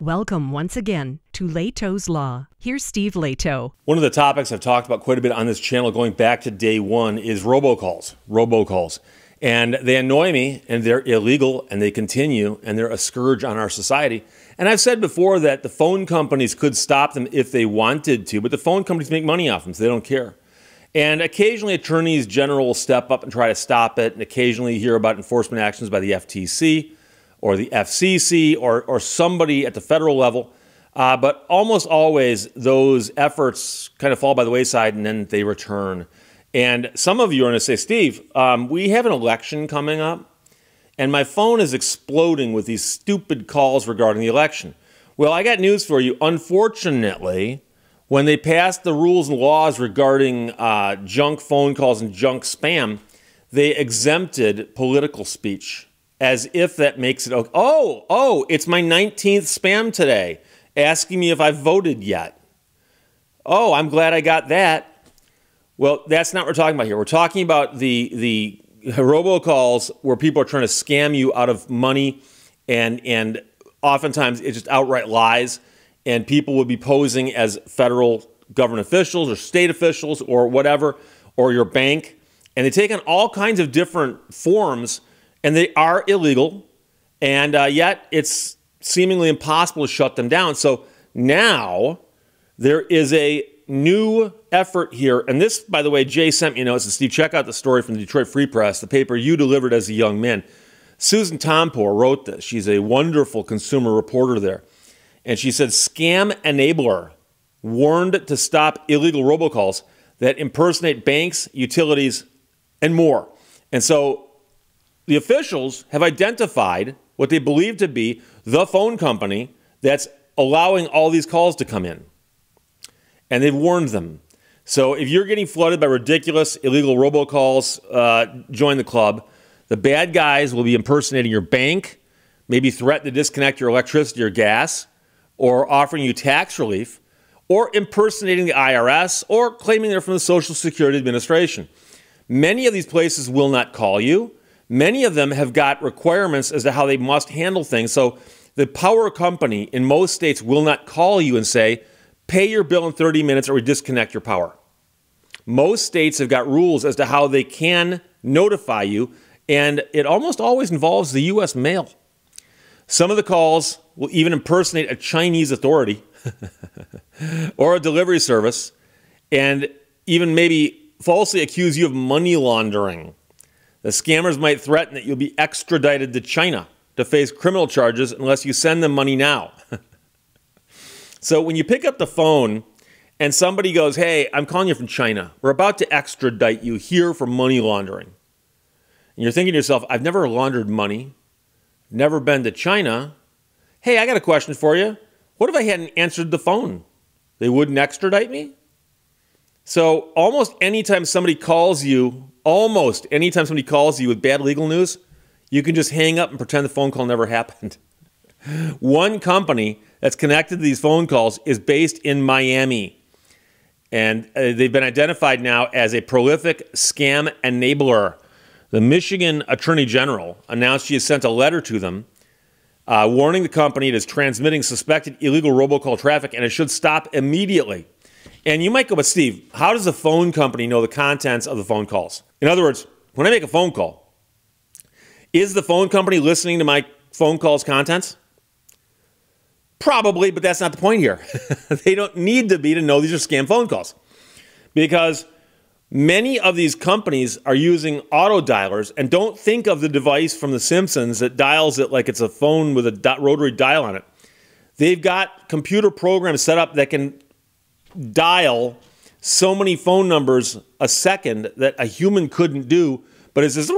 Welcome once again to Lehto's Law. Here's Steve Lehto. One of the topics I've talked about quite a bit on this channel going back to day one is robocalls. And they annoy me, and they're illegal, and they continue, and they're a scourge on our society. And I've said before that the phone companies could stop them if they wanted to, but the phone companies make money off them, so they don't care. And occasionally attorneys general will step up and try to stop it, and occasionally you hear about enforcement actions by the FTC or the FCC or somebody at the federal level. But almost always those efforts kind of fall by the wayside and then they return. And some of you are going to say, Steve, we have an election coming up and my phone is exploding with these stupid calls regarding the election. Well, I got news for you. Unfortunately, when they passed the rules and laws regarding junk phone calls and junk spam, they exempted political speech. As if that makes it okay. Oh, it's my 19th spam today, asking me if I've voted yet. Oh, I'm glad I got that. Well, that's not what we're talking about here. We're talking about the robocalls where people are trying to scam you out of money, and oftentimes it's just outright lies, and people would be posing as federal government officials or state officials or whatever, or your bank, and they take on all kinds of different forms. And they are illegal, and yet it's seemingly impossible to shut them down. So now there is a new effort here. And this, by the way, Jay sent me a note. So Steve, check out the story from the Detroit Free Press, the paper you delivered as a young man. Susan Tompour wrote this. She's a wonderful consumer reporter there. And she said, scam enabler warned to stop illegal robocalls that impersonate banks, utilities, and more. And so the officials have identified what they believe to be the phone company that's allowing all these calls to come in. And they've warned them. So if you're getting flooded by ridiculous illegal robocalls, join the club. The bad guys will be impersonating your bank, maybe threaten to disconnect your electricity or gas, or offering you tax relief, or impersonating the IRS, or claiming they're from the Social Security Administration. Many of these places will not call you. Many of them have got requirements as to how they must handle things. So the power company in most states will not call you and say, pay your bill in 30 minutes or we disconnect your power. Most states have got rules as to how they can notify you, and it almost always involves the U.S. mail. Some of the calls will even impersonate a Chinese authority or a delivery service and even maybe falsely accuse you of money laundering. The scammers might threaten that you'll be extradited to China to face criminal charges unless you send them money now. So when you pick up the phone and somebody goes, hey, I'm calling you from China. We're about to extradite you here for money laundering. And you're thinking to yourself, I've never laundered money. Never been to China. Hey, I got a question for you. What if I hadn't answered the phone? They wouldn't extradite me? So almost anytime somebody calls you with bad legal news, you can just hang up and pretend the phone call never happened. One company that's connected to these phone calls is based in Miami. And they've been identified now as a prolific scam enabler. The Michigan Attorney General announced she has sent a letter to them warning the company it is transmitting suspected illegal robocall traffic and it should stop immediately. And you might go, but Steve, how does a phone company know the contents of the phone calls? In other words, when I make a phone call, is the phone company listening to my phone call's contents? Probably, but that's not the point here. They don't need to be to know these are scam phone calls. Because many of these companies are using auto dialers, and don't think of the device from The Simpsons that dials it like it's a phone with a rotary dial on it. They've got computer programs set up that can dial so many phone numbers a second that a human couldn't do, but it's this.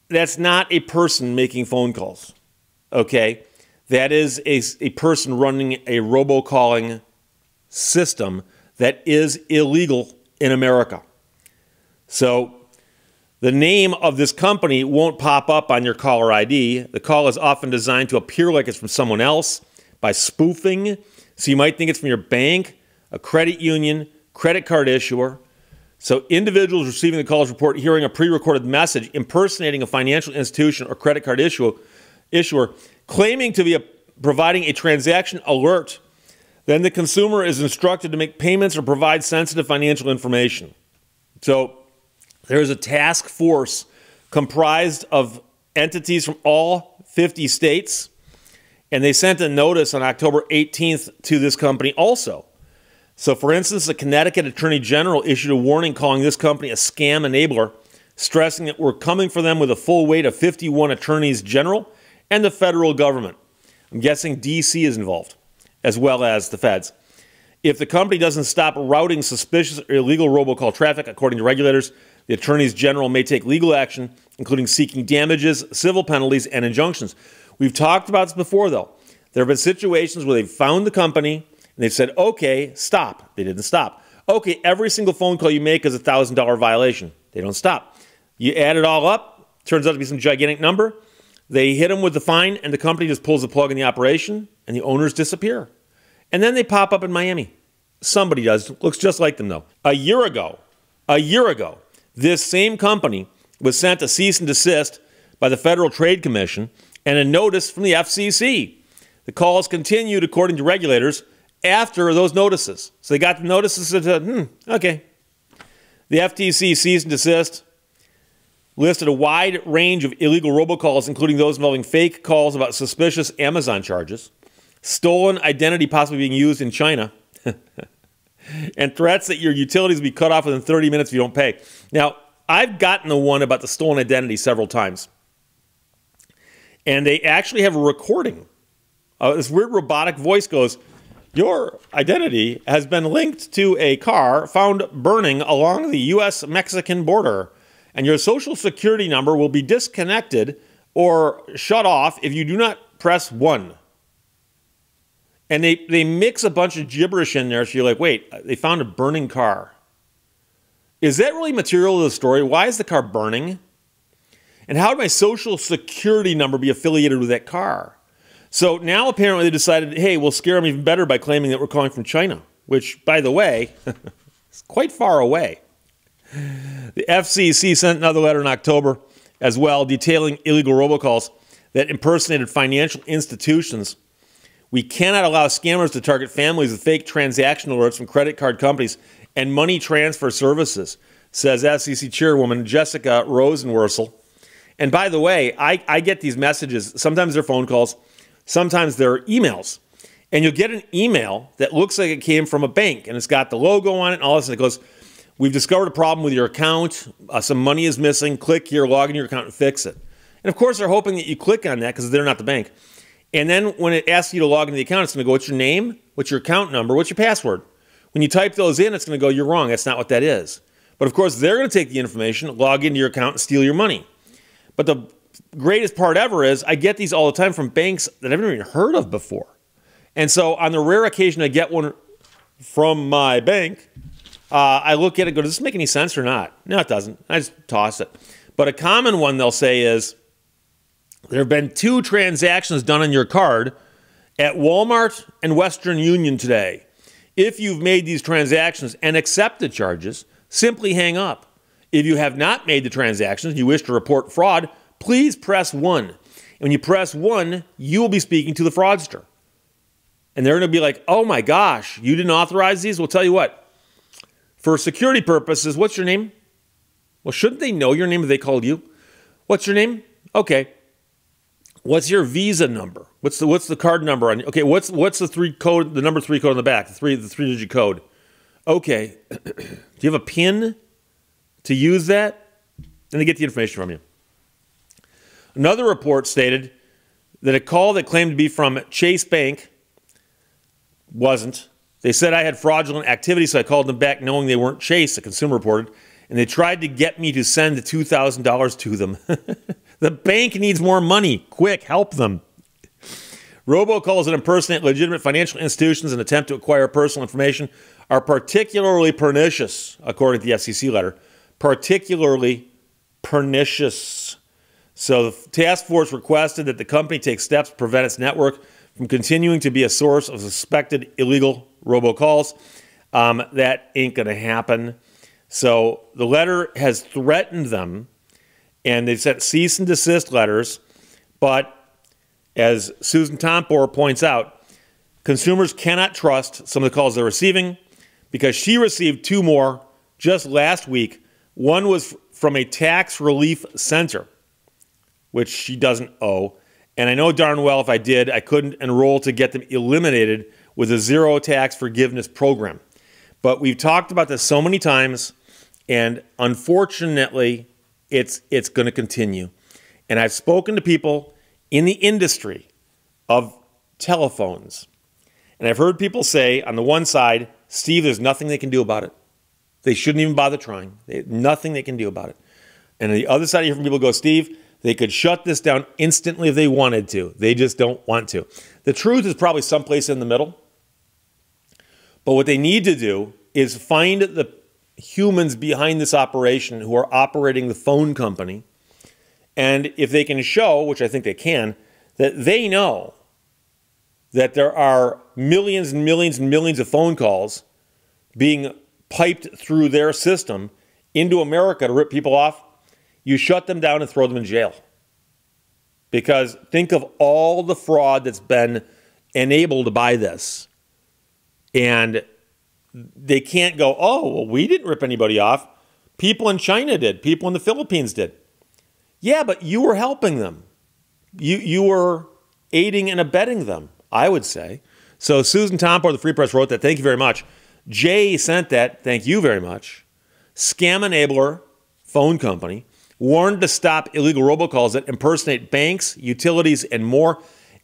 That's not a person making phone calls, okay? That is a person running a robocalling system that is illegal in America. So the name of this company won't pop up on your caller ID. The call is often designed to appear like it's from someone else by spoofing. So you might think it's from your bank, a credit union, credit card issuer. So individuals receiving the calls report hearing a pre-recorded message impersonating a financial institution or credit card issuer issuer, claiming to be providing a transaction alert. Then the consumer is instructed to make payments or provide sensitive financial information. So there is a task force comprised of entities from all 50 states, and they sent a notice on October 18th to this company also. So, for instance, the Connecticut Attorney General issued a warning calling this company a scam enabler, stressing that we're coming for them with a full weight of 51 attorneys general and the federal government. I'm guessing D.C. is involved, as well as the feds. If the company doesn't stop routing suspicious or illegal robocall traffic, according to regulators, the attorneys general may take legal action, including seeking damages, civil penalties, and injunctions. We've talked about this before, though. There have been situations where they've found the company and they've said, okay, stop. They didn't stop. Okay, every single phone call you make is a $1,000 violation. They don't stop. You add it all up, turns out to be some gigantic number. They hit them with the fine, and the company just pulls the plug in the operation, and the owners disappear. And then they pop up in Miami. Somebody does. Looks just like them, though. A year ago, this same company was sent a cease and desist by the Federal Trade Commission and a notice from the FCC. The calls continued, according to regulators, after those notices. So they got the notices and said, okay. The FTC cease and desist listed a wide range of illegal robocalls, including those involving fake calls about suspicious Amazon charges, stolen identity possibly being used in China, and threats that your utilities will be cut off within 30 minutes if you don't pay. Now, I've gotten the one about the stolen identity several times. And they actually have a recording. This weird robotic voice goes, your identity has been linked to a car found burning along the U.S.-Mexican border, and your social security number will be disconnected or shut off if you do not press 1. And they mix a bunch of gibberish in there, so you're like, wait, they found a burning car. Is that really material to the story? Why is the car burning? And how would my social security number be affiliated with that car? So now apparently they decided, hey, we'll scare them even better by claiming that we're calling from China, which, by the way, is quite far away. The FCC sent another letter in October as well, detailing illegal robocalls that impersonated financial institutions. We cannot allow scammers to target families with fake transaction alerts from credit card companies and money transfer services, says FCC Chairwoman Jessica Rosenworcel. And by the way, I get these messages. Sometimes they're phone calls. Sometimes they're emails. And you'll get an email that looks like it came from a bank, and it's got the logo on it and all this. And it goes, we've discovered a problem with your account. Some money is missing. Click here, log in your account, and fix it. And of course, they're hoping that you click on that because they're not the bank. And then when it asks you to log into the account, it's going to go, what's your name? What's your account number? What's your password? When you type those in, it's going to go, you're wrong. That's not what that is. But of course, they're going to take the information, log into your account, and steal your money. But the greatest part ever is I get these all the time from banks that I've never even heard of before. And so on the rare occasion I get one from my bank, I look at it and go, does this make any sense or not? No, it doesn't. I just toss it. But a common one they'll say is, there have been 2 transactions done on your card at Walmart and Western Union today. If you've made these transactions and accepted charges, simply hang up. If you have not made the transactions and you wish to report fraud, please press 1. And when you press 1, you will be speaking to the fraudster. And they're going to be like, oh my gosh, you didn't authorize these? We'll tell you what. For security purposes, what's your name? Well, shouldn't they know your name if they called you? What's your name? Okay. What's your Visa number? What's the card number on? Okay, what's the number 3 code on the back? The 3-digit code. Okay. Do you have a PIN to use that? And they get the information from you. Another report stated that a call that claimed to be from Chase Bank wasn't. They said I had fraudulent activity, so I called them back knowing they weren't Chase, the consumer reported, and they tried to get me to send the $2,000 to them. The bank needs more money. Quick, help them. Robocalls that impersonate legitimate financial institutions and attempt to acquire personal information are particularly pernicious, according to the FCC letter. Particularly pernicious. So the task force requested that the company take steps to prevent its network from continuing to be a source of suspected illegal robocalls. That ain't going to happen. So the letter has threatened them, and they've sent cease and desist letters, but As Susan Tompor points out, consumers cannot trust some of the calls they're receiving because she received 2 more just last week. One was from a tax relief center, which she doesn't owe. And I know darn well if I did, I couldn't enroll to get them eliminated with a zero tax forgiveness program. But we've talked about this so many times, and unfortunately, it's going to continue. And I've spoken to people in the industry of telephones, and I've heard people say, on the one side, Steve, there's nothing they can do about it. They shouldn't even bother trying. Nothing they can do about it. And on the other side, I hear from people go, Steve, they could shut this down instantly if they wanted to. They just don't want to. The truth is probably someplace in the middle. But what they need to do is find the humans behind this operation who are operating the phone company. And if they can show, which I think they can, that they know that there are millions and millions and millions of phone calls being piped through their system into America to rip people off, you shut them down and throw them in jail. Because think of all the fraud that's been enabled by this. And they can't go, oh, well, we didn't rip anybody off. People in China did. People in the Philippines did. Yeah, but you were helping them. You were aiding and abetting them, I would say. So Susan Tompor, the Free Press, wrote that. Thank you very much. Jay sent that. Thank you very much. Scam Enabler Phone Company warned to stop illegal robocalls that impersonate banks, utilities, and more.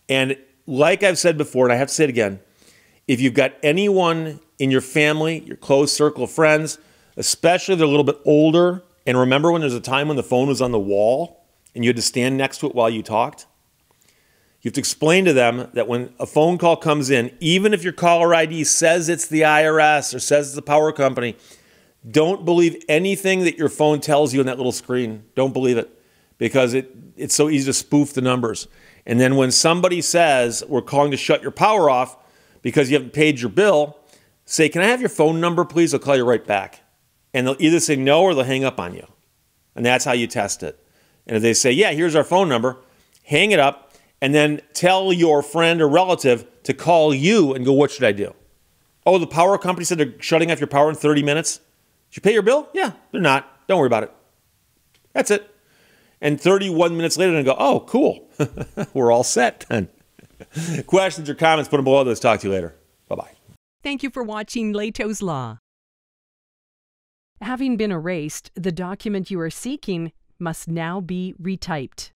And like I've said before, and I have to say it again, if you've got anyone in your family, your close circle of friends, especially if they're a little bit older, and remember when there's a time when the phone was on the wall and you had to stand next to it while you talked? You have to explain to them that when a phone call comes in, even if your caller ID says it's the IRS or says it's the power company, don't believe anything that your phone tells you on that little screen. Don't believe it, because it's so easy to spoof the numbers. And then when somebody says, we're calling to shut your power off because you haven't paid your bill, say, can I have your phone number, please? I'll call you right back. And they'll either say no or they'll hang up on you. And that's how you test it. And if they say, yeah, here's our phone number, hang it up, and then tell your friend or relative to call you and go, what should I do? Oh, the power company said they're shutting off your power in 30 minutes. Did you pay your bill? Yeah, they're not. Don't worry about it. That's it. And 31 minutes later, they go, oh, cool. We're all set then. Questions or comments, put them below. Let's talk to you later. Bye-bye. Thank you for watching Lehto's Law. Having been erased, the document you are seeking must now be retyped.